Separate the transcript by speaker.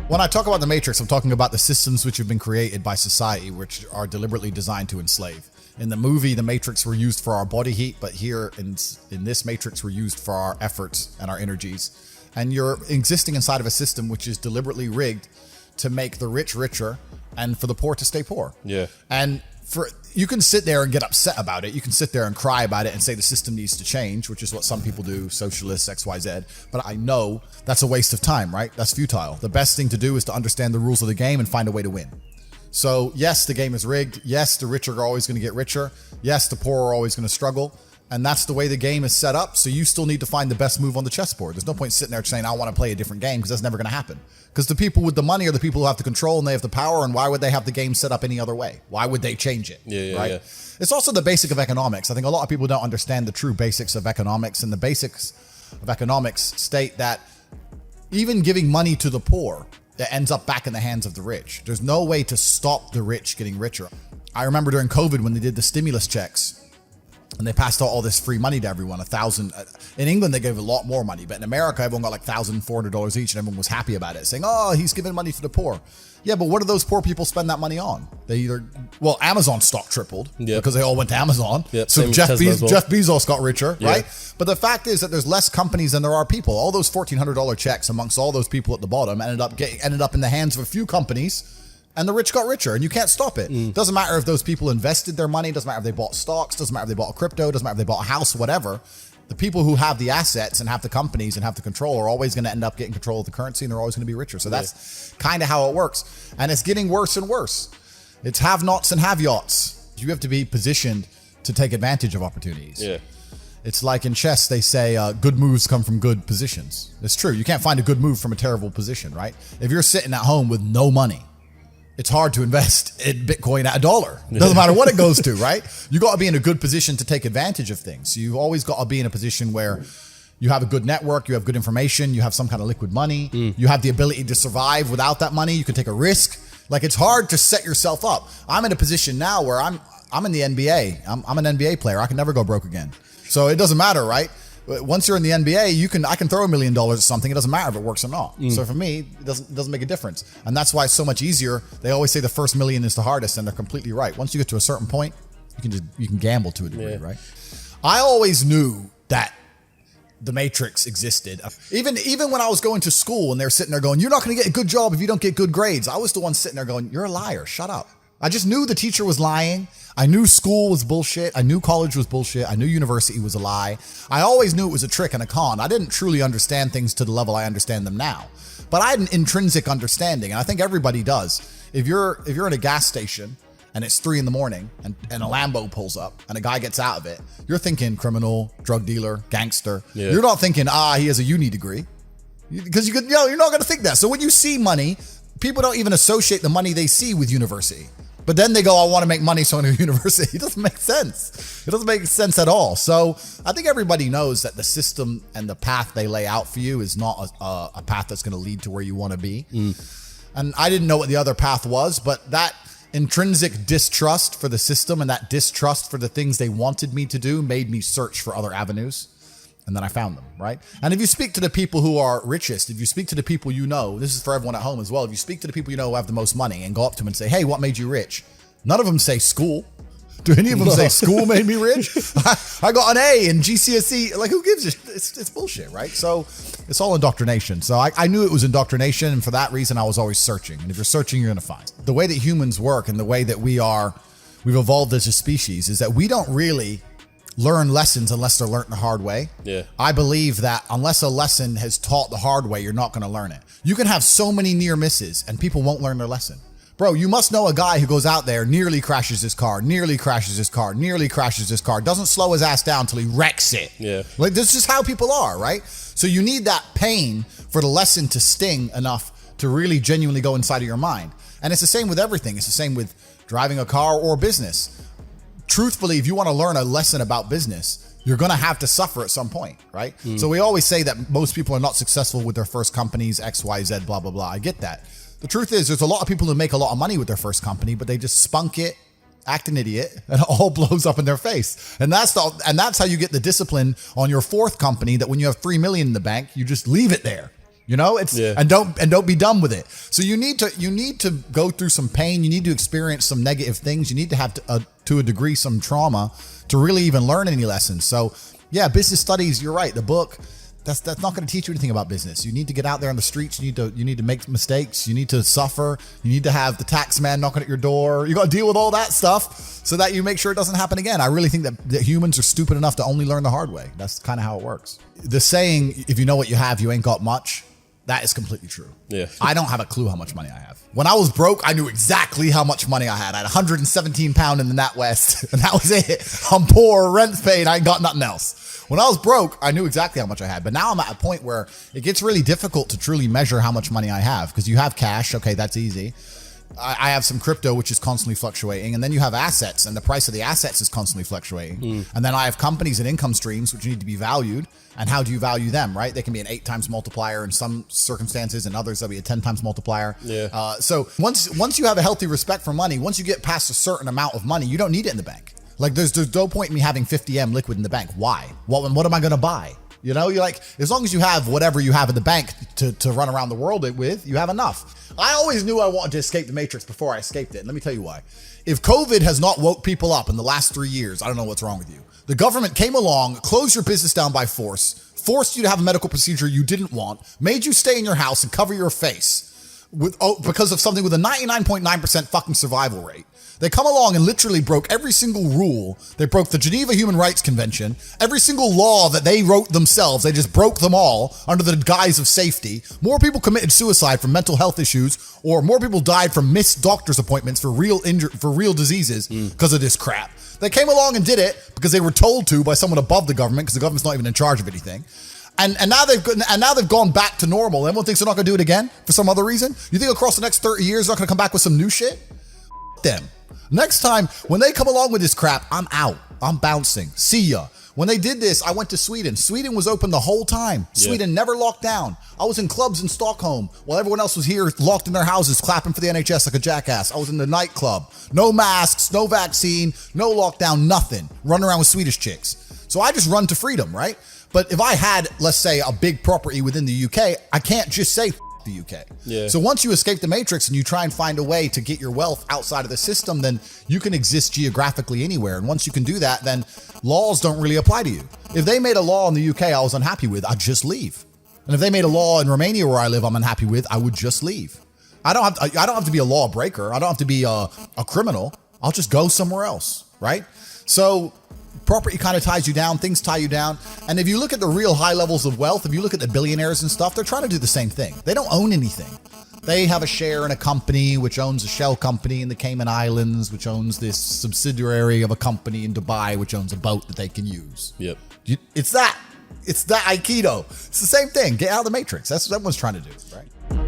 Speaker 1: When I talk about the Matrix, I'm talking about the systems which have been created by society, which are deliberately designed to enslave. In the movie, the Matrix were used for our body heat, but here in this Matrix, we're used for our efforts and our energies. And you're existing inside of a system which is deliberately rigged to make the rich richer and for the poor to stay poor.
Speaker 2: Yeah.
Speaker 1: And you can sit there and get upset about it. You can sit there and cry about it and say the system needs to change, which is what some people do, socialists, XYZ. But I know that's a waste of time, right? That's futile. The best thing to do is to understand the rules of the game and find a way to win. So yes, the game is rigged. Yes, the rich are always going to get richer. Yes, the poor are always going to struggle. And that's the way the game is set up. So you still need to find the best move on the chessboard. There's no point sitting there saying, I want to play a different game, because that's never going to happen. Because the people with the money are the people who have the control and they have the power. And why would they have the game set up any other way? Why would they change it? Right? Yeah. It's also the basic of economics. I think a lot of people don't understand the true basics of economics. And the basics of economics state that even giving money to the poor, it ends up back in the hands of the rich. There's no way to stop the rich getting richer. I remember during COVID when they did the stimulus checks, and they passed out all this free money to everyone, $1,000. In England, they gave a lot more money. But in America, everyone got like $1,400 each, and everyone was happy about it, saying, oh, he's giving money to the poor. Yeah, but what do those poor people spend that money on? Amazon stock tripled because they all went to Amazon.
Speaker 2: Yep.
Speaker 1: So Jeff Bezos got richer, right? But the fact is that there's less companies than there are people. All those $1,400 checks amongst all those people at the bottom ended up in the hands of a few companies. And the rich got richer, and you can't stop it. Doesn't matter if those people invested their money. Doesn't matter if they bought stocks. Doesn't matter if they bought crypto. Doesn't matter if they bought a house, whatever. The people who have the assets and have the companies and have the control are always going to end up getting control of the currency, and they're always going to be richer. So that's kind of how it works. And it's getting worse and worse. It's have-nots and have-yachts. You have to be positioned to take advantage of opportunities.
Speaker 2: Yeah.
Speaker 1: It's like in chess, they say good moves come from good positions. It's true. You can't find a good move from a terrible position, right? If you're sitting at home with no money, it's hard to invest in Bitcoin at $1. Doesn't matter what it goes to, right? You got to be in a good position to take advantage of things. So you've always got to be in a position where you have a good network, you have good information, you have some kind of liquid money, you have the ability to survive without that money. You can take a risk. Like, it's hard to set yourself up. I'm in a position now where I'm in the NBA. I'm an NBA player. I can never go broke again. So it doesn't matter, right? Once you're in the NBA, I can throw $1 million at something. It doesn't matter if it works or not. So for me, it doesn't make a difference. And that's why it's so much easier. They always say the first million is the hardest, and they're completely right. Once you get to a certain point, you can gamble to a degree, right? I always knew that the Matrix existed. Even when I was going to school and they're sitting there going, you're not going to get a good job if you don't get good grades. I was the one sitting there going, you're a liar. Shut up. I just knew the teacher was lying. I knew school was bullshit. I knew college was bullshit. I knew university was a lie. I always knew it was a trick and a con. I didn't truly understand things to the level I understand them now. But I had an intrinsic understanding, and I think everybody does. If you're at a gas station and it's 3 a.m. and a Lambo pulls up and a guy gets out of it, you're thinking criminal, drug dealer, gangster. Yeah. You're not thinking, he has a uni degree. Because you're not going to think that. So when you see money, people don't even associate the money they see with university. But then they go, I want to make money, so I go to university. It doesn't make sense. It doesn't make sense at all. So I think everybody knows that the system and the path they lay out for you is not a path that's going to lead to where you want to be. And I didn't know what the other path was, but that intrinsic distrust for the system and that distrust for the things they wanted me to do made me search for other avenues. And then I found them, right? And if you speak to the people who are richest, if you speak to the people you know, this is for everyone at home as well. If you speak to the people you know who have the most money and go up to them and say, hey, what made you rich? None of them say school. Do any of them say school made me rich? I got an A in GCSE. Like, who gives a shit? It's bullshit, right? So it's all indoctrination. So I knew it was indoctrination. And for that reason, I was always searching. And if you're searching, you're going to find. The way that humans work and the way that we've evolved as a species is that we don't really learn lessons unless they're learned the hard way. Yeah. I believe that unless a lesson has taught the hard way, you're not going to learn it. You can have so many near misses and people won't learn their lesson. Bro, you must know a guy who goes out there, nearly crashes his car, doesn't slow his ass down till he wrecks it. Yeah. Like, this is how people are, right? So you need that pain for the lesson to sting enough to really genuinely go inside of your mind. And it's the same with everything. It's the same with driving a car or business. Truthfully, if you want to learn a lesson about business, you're going to have to suffer at some point, right? So we always say that most people are not successful with their first companies, X, Y, Z, blah, blah, blah. I get that. The truth is there's a lot of people who make a lot of money with their first company, but they just spunk it, act an idiot, and it all blows up in their face. And that's how you get the discipline on your fourth company, that when you have $3 million in the bank, you just leave it there. and don't be done with it. So you need to go through some pain. You need to experience some negative things. You need to have to a degree some trauma to really even learn any lessons. So yeah, business studies, you're right. The book, that's not going to teach you anything about business. You need to get out there on the streets. You need to make mistakes. You need to suffer. You need to have the tax man knocking at your door. You got to deal with all that stuff so that you make sure it doesn't happen again. I really think that humans are stupid enough to only learn the hard way. That's kind of how it works. The saying, if you know what you have, you ain't got much. That is completely true.
Speaker 2: Yeah.
Speaker 1: I don't have a clue how much money I have. When I was broke, I knew exactly how much money I had. I had 117 pounds in the NatWest, and that was it. I'm poor, rent's paid, I ain't got nothing else. When I was broke, I knew exactly how much I had. But now I'm at a point where it gets really difficult to truly measure how much money I have, because you have cash. Okay, that's easy. I have some crypto, which is constantly fluctuating. And then you have assets, and the price of the assets is constantly fluctuating. And then I have companies and income streams, which need to be valued. And how do you value them, right? They can be an 8 times multiplier in some circumstances, and others they'll be a 10 times multiplier.
Speaker 2: Yeah.
Speaker 1: So once you have a healthy respect for money, once you get past a certain amount of money, you don't need it in the bank. Like there's no point in me having 50M liquid in the bank. Why? What am I going to buy? You're like, as long as you have whatever you have in the bank to run around the world with, you have enough. I always knew I wanted to escape the matrix before I escaped it. And let me tell you why. If COVID has not woke people up in the last 3 years, I don't know what's wrong with you. The government came along, closed your business down by forced you to have a medical procedure you didn't want, made you stay in your house and cover your face because of something with a 99.9% fucking survival rate. They come along and literally broke every single rule. They broke the Geneva Human Rights Convention, every single law that they wrote themselves. They just broke them all under the guise of safety. More people committed suicide from mental health issues, or more people died from missed doctor's appointments for real diseases because of this crap. They came along and did it because they were told to by someone above the government, because the government's not even in charge of anything. And now they've gone back to normal. Everyone thinks they're not going to do it again for some other reason. You think across the next 30 years they're not going to come back with some new shit? Them. Next time, when they come along with this crap, I'm out. I'm bouncing. See ya. When they did this, I went to Sweden. Sweden was open the whole time. Sweden never locked down. I was in clubs in Stockholm while everyone else was here locked in their houses clapping for the NHS like a jackass. I was in the nightclub. No masks, no vaccine, no lockdown, nothing. Running around with Swedish chicks. So I just run to freedom, right? But if I had, let's say, a big property within the UK, I can't just say the UK.
Speaker 2: Yeah.
Speaker 1: So once you escape the matrix and you try and find a way to get your wealth outside of the system, then you can exist geographically anywhere. And once you can do that, then laws don't really apply to you. If they made a law in the UK I was unhappy with, I'd just leave. And if they made a law in Romania where I live I'm unhappy with, I would just leave. I don't have to be a lawbreaker. I don't have to be a criminal. I'll just go somewhere else, right? So property kind of ties you down, things tie you down. And if you look at the real high levels of wealth, if you look at the billionaires and stuff, they're trying to do the same thing. They don't own anything. They have a share in a company, which owns a shell company in the Cayman Islands, which owns this subsidiary of a company in Dubai, which owns a boat that they can use.
Speaker 2: Yep.
Speaker 1: It's that Aikido. It's the same thing. Get out of the matrix. That's what everyone's trying to do, right?